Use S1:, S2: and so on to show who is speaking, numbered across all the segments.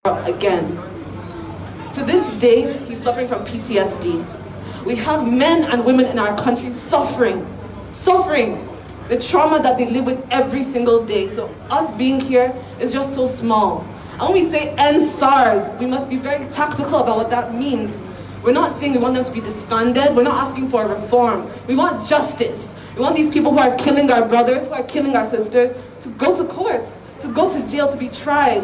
S1: again. To this day, he's suffering from PTSD. We have men and women in our country suffering the trauma that they live with every single day. So us being here is just so small. And when we say end SARS, we must be very tactical about what that means. We're not saying we want them to be disbanded. We're not asking for a reform. We want justice. We want these people who are killing our brothers, who are killing our sisters, to go to court, to go to jail, to be tried,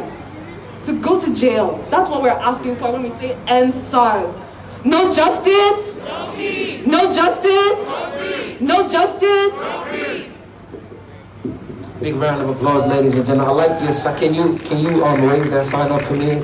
S1: to go to jail. That's what we're asking for when we say end SARS. No justice?
S2: No peace.
S1: No justice?
S2: No peace.
S1: No justice?
S2: No peace.
S3: Big round of applause, ladies and gentlemen. I like this. Can you raise that sign up for me?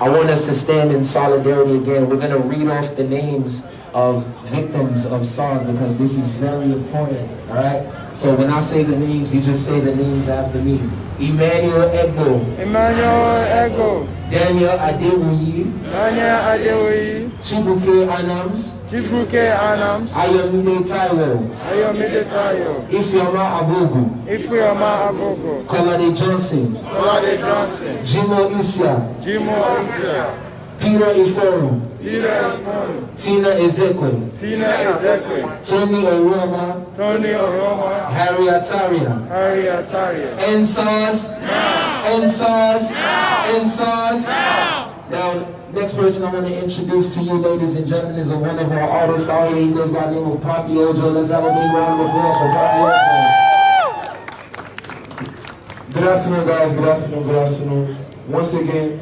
S3: I want us to stand in solidarity again. We're going to read off the names of victims of SARS because this is very important, all right? So when I say the names, you just say the names after me. Emmanuel Egbo.
S4: Emmanuel Egbo.
S3: Daniel Adewuyi.
S4: Daniel Adewuyi.
S3: Chibuke Anams.
S4: Chibuke Anams.
S3: Ayomide Taiwo.
S4: Ayomide Taiwo.
S3: Ifeoma Abogu.
S4: Ifeoma Abogo.
S3: Kolade Johnson.
S4: Kolade Johnson.
S3: Jimo Isia.
S4: Jimo Isia.
S3: Peter Iforu.
S4: Peter Iforu.
S3: Tina Ezekwe.
S4: Tina Ezekwe.
S3: Tony Oroma.
S4: Tony Oroma.
S3: Harry Ataria.
S4: Harry Ataria.
S3: End SARS.
S2: Now.
S3: End SARS.
S2: Now.
S3: End SARS.
S2: Now.
S3: Now, next person I want to introduce to you, ladies and gentlemen, is one of our artists out here. He goes by the name of Papi Ojo. Let's have a big round of applause for Papi Ojo.
S5: Good afternoon, guys. Good afternoon. Good afternoon. Once again,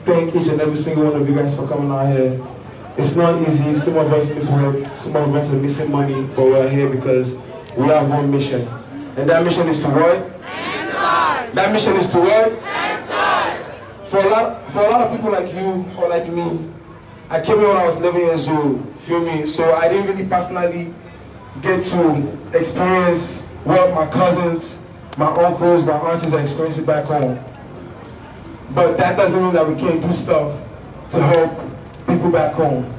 S5: thank each and every single one of you guys for coming out here. It's not easy. Some of us miss work. Some of us are missing money, but we're here because we have one mission. And that mission is to what?
S2: End SARS.
S5: That mission is to what?
S2: End SARS.
S5: For a lot of people like you or like me, I came here when I was 11 years old, feel me? So I didn't really personally get to experience what my cousins, my uncles, my aunties are experiencing back home. But that doesn't mean that we can't do stuff to help people back home.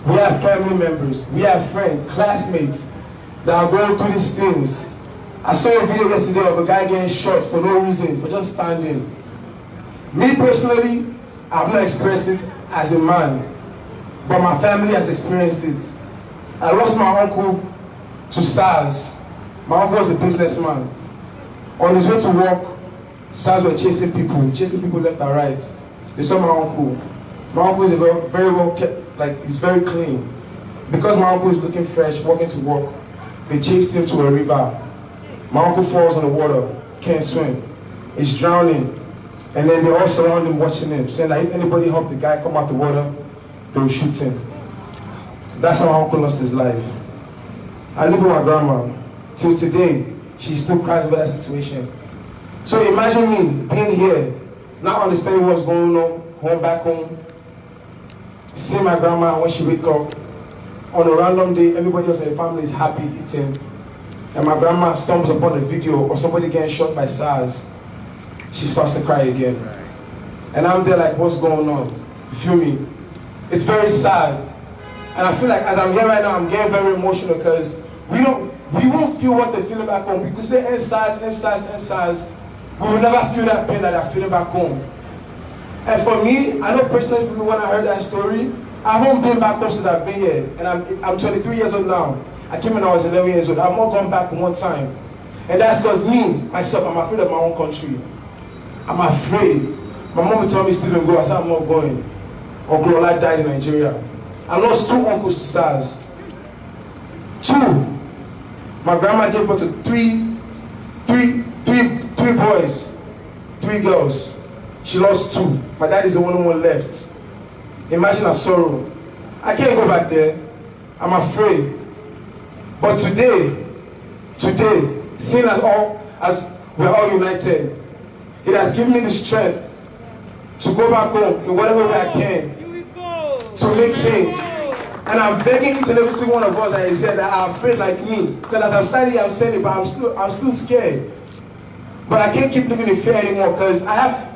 S5: We have family members, we have friends, classmates that are going through these things. I saw a video yesterday of a guy getting shot for no reason, for just standing. Me personally, I've not experienced it as a man, but my family has experienced it. I lost my uncle to SARS. My uncle was a businessman. On his way to work, SARS were chasing people left and right. They saw my uncle. My uncle is a very well kept, he's very clean. Because my uncle is looking fresh, walking to work, they chased him to a river. My uncle falls in the water, can't swim. He's drowning. And then they all surround him, watching him, saying that if anybody help the guy come out the water, they will shoot him. That's how my uncle lost his life. I live with my grandma. Till today, she still cries over that situation. So imagine me being here, not understanding what's going on, back home, seeing my grandma when she wake up, on a random day, everybody else in the family is happy eating, and my grandma stumbles upon a video of somebody getting shot by SARS. She starts to cry again. And I'm there like, what's going on? You feel me? It's very sad. And I feel like as I'm here right now, I'm getting very emotional because we won't feel what they're feeling back home. We could say end SARS, end SARS, end SARS. We will never feel that pain that they're feeling back home. And for me, I know personally for me when I heard that story, I haven't been back home since I've been here. And I'm 23 years old now. I came when I was 11 years old. I've not gone back one time. And that's because myself, I'm afraid of my own country. I'm afraid. My mom would tell me, Stephen, go. I said, I'm not going. Uncle Ola died in Nigeria. I lost 2 uncles to SARS. 2. My grandma gave birth to three boys, 3 girls. She lost 2. My dad is the only one left. Imagine her sorrow. I can't go back there. I'm afraid. But today, seeing as we're all united, it has given me the strength to go back home in whatever way I can to make change. And I'm begging each and every single one of us, as I said, that are afraid like me. Because as I'm standing here, I'm saying it, but I'm still scared. But I can't keep living in fear anymore because I have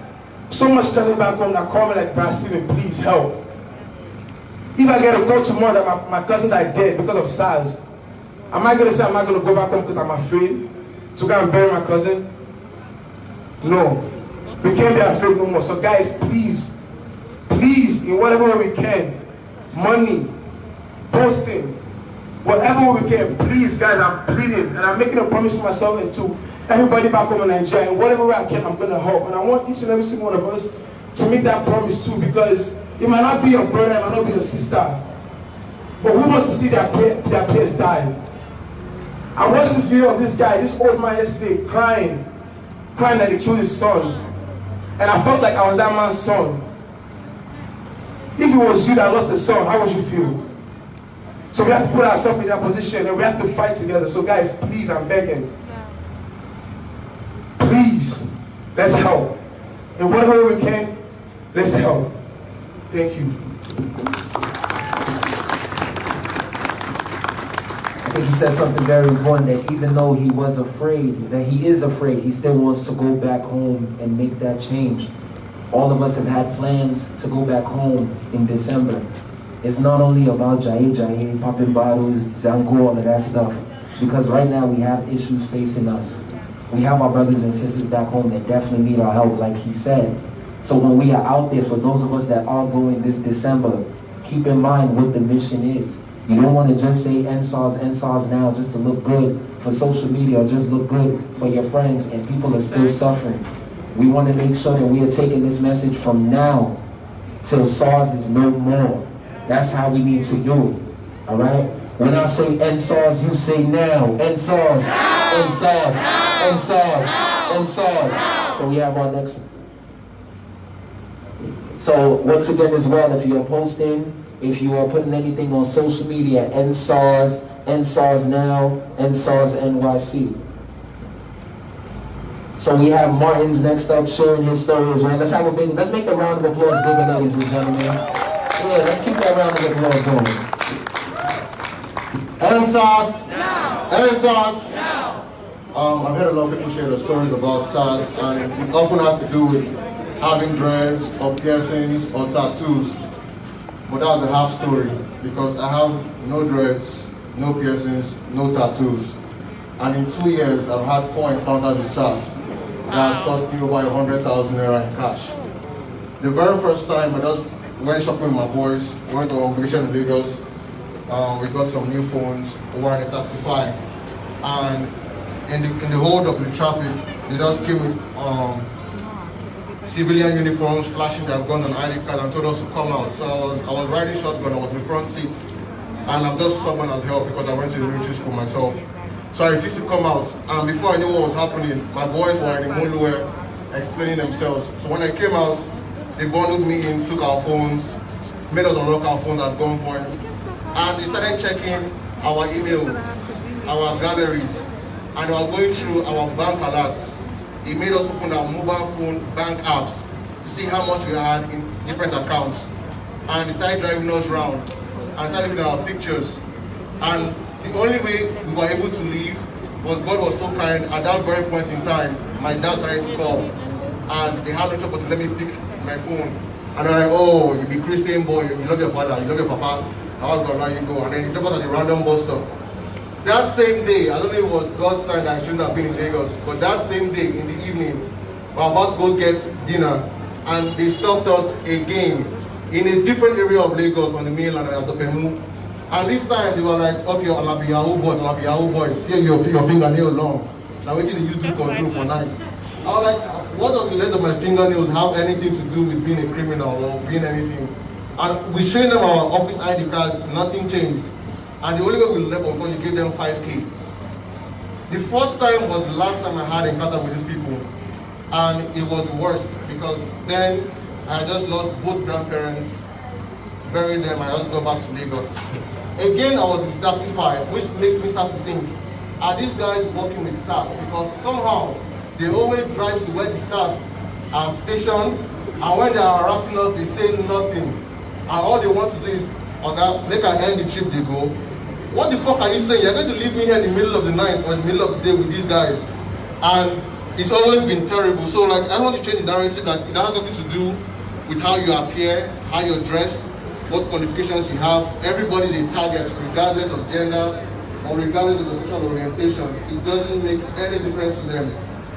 S5: so much cousins back home that call me like, Brad Stephen, please help. If I get a call tomorrow that my cousins are dead because of SARS, am I going to say I'm not going to go back home because I'm afraid to go and bury my cousin? No. We can't be afraid no more. So guys, please please, in whatever way we can, money, posting, whatever we can, please, guys, I'm pleading, and I'm making a promise to myself and to everybody back home in Nigeria, in whatever way I can, I'm gonna help. And I want each and every single one of us to make that promise too, because it might not be your brother, it might not be your sister, but who wants to see their peers die? I watched this video of this guy, this old man yesterday, crying that they killed his son. And I felt like I was that man's son. If it was you that lost the son, how would you feel? So we have to put ourselves in that position and we have to fight together. So guys, please, I'm begging. Please, let's help. In whatever way we can, let's help. Thank you.
S3: I think he said something very important, that even though he was afraid, that he is afraid, he still wants to go back home and make that change. All of us have had plans to go back home in December. It's not only about Jaye, popping bottles, Zango, all of that stuff. Because right now we have issues facing us. We have our brothers and sisters back home that definitely need our help, like he said. So when we are out there, for those of us that are going this December, keep in mind what the mission is. You don't want to just say NSARS now just to look good for social media or just look good for your friends, and people are still suffering. We want to make sure that we are taking this message from now till SARS is no more. That's how we need to do it. All right? When I say NSARS, you say now. NSARS, NSARS, NSARS, NSARS. So we have our next. So once again as well, if you're posting, if you are putting anything on social media, NSARS, NSARS now, NSARS NYC. So we have Martin's next up sharing his story as well. Let's make a round of applause, bigger, ladies and gentlemen. Yeah, let's keep that round of applause going.
S4: NSARS. NSARS. I've heard a lot of people share their stories about SARS, and it often has to do with having dreads or piercings or tattoos. But that's a half story, because I have no dreads, no piercings, no tattoos. And in 2 years, I've had 4 encounters with SARS that cost me over 100,000 naira in cash. The very first time, I just went shopping with my boys, went on vacation in Lagos. We got some new phones, we were in a Taxify. And in the hold up in the traffic, they just came with civilian uniforms, flashing their gun and ID card, and told us to come out. So I was riding shotgun, I was in the front seat, and I'm just stubborn as hell because I went to the military school myself. So I refused to come out, and before I knew what was happening, my boys were in the Moluwe explaining themselves. So when I came out, they bundled me in, took our phones, made us unlock our phones at gunpoint, and they started checking our email, our galleries, and they were going through our bank alerts. It made us open our mobile phone bank apps to see how much we had in different accounts. And they started driving us around and started looking at our pictures. And the only way we were able to leave was God was so kind. At that very point in time, my dad started to call. And they had no choice but to let me pick my phone. And they're like, oh, you be Christian boy, you love your father, you love your papa, how gonna let you go? And then you drop us at the random bus stop. That same day, I don't know if it was God's sign that I shouldn't have been in Lagos, but that same day, in the evening, we were about to go get dinner, and they stopped us again in a different area of Lagos on the mainland at Topemu. And this time, they were like, okay, I'll be Yahoo boy, see your fingernail long. Now waiting to use the control for night. I was like, what does the length of my fingernails have anything to do with being a criminal or being anything? And we showed them our office ID cards, nothing changed. And the only way we left was when you gave them 5K. The first time was the last time I had encounter with these people. And it was the worst, because then I just lost both grandparents, buried them, and I just got back to Lagos. Again, I was in Taxify, which makes me start to think, are these guys working with SARS? Because somehow, they always drive to where the SARS are stationed, and when they are harassing us, they say nothing. And all they want to do is, okay, make I end the trip, they go. What the fuck are you saying? You're going to leave me here in the middle of the night or in the middle of the day with these guys. And it's always been terrible. So like, I want to change the narrative that it has nothing to do with how you appear, how you're dressed, what qualifications you have. Everybody's a target, regardless of gender or regardless of the sexual orientation. It doesn't make any difference to them.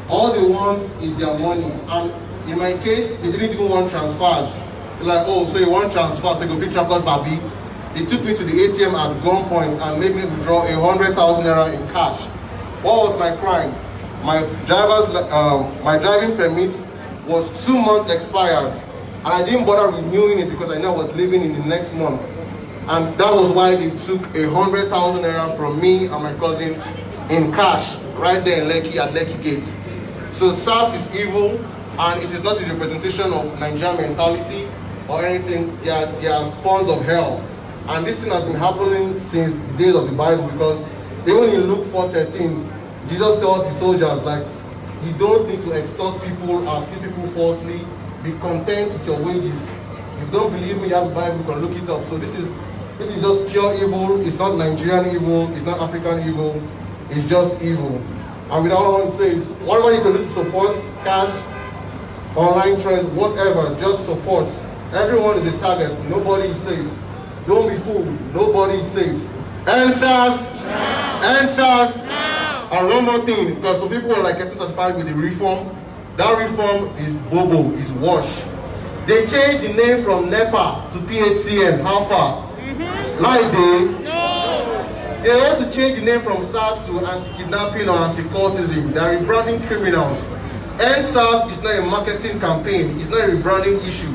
S4: All they want is their money. And in my case, they didn't even want transfers. Like, oh, so you want transfer to go pick Trackers Babi? They took me to the ATM at gunpoint and made me withdraw 100,000 naira in cash. What was my crime? My driving permit was 2 months expired, and I didn't bother renewing it because I know I was leaving in the next month. And that was why they took 100,000 naira from me and my cousin in cash right there in Lekki at Lekki Gate. So SARS is evil, and it is not a representation of Nigerian mentality or anything. They are spawns of hell. And this thing has been happening since the days of the Bible, because even in Luke 4:13, Jesus tells the soldiers, like, you don't need to extort people and kill people falsely. Be content with your wages. If you don't believe me, you have the Bible, you can look it up. So this is just pure evil. It's not Nigerian evil, it's not African evil, it's just evil. And with all I want to say is, whatever you can do to support, cash, online trades, whatever, just support. Everyone is a target, nobody is safe. Don't be fooled, nobody is safe. Answers! Answers! And one more thing, because some people are like getting satisfied with the reform. That reform is bobo, is wash. They changed the name from NEPA to PHCN. How far? Like they? No. They want to change the name from SARS to anti-kidnapping or anti-cultism. They are rebranding criminals. NSARS is not a marketing campaign. It's not a rebranding issue.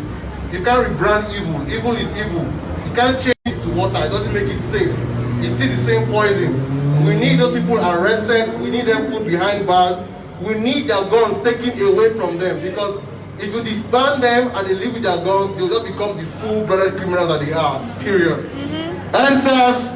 S4: You can't rebrand evil. Evil is evil. You can't change it to water. It doesn't make it safe. It's still the same poison. We need those people arrested. We need them put behind bars. We need their guns taken away from them, because if you disband them and they live with their guns, they'll just become the full-blooded criminals that they are. Period. Answers.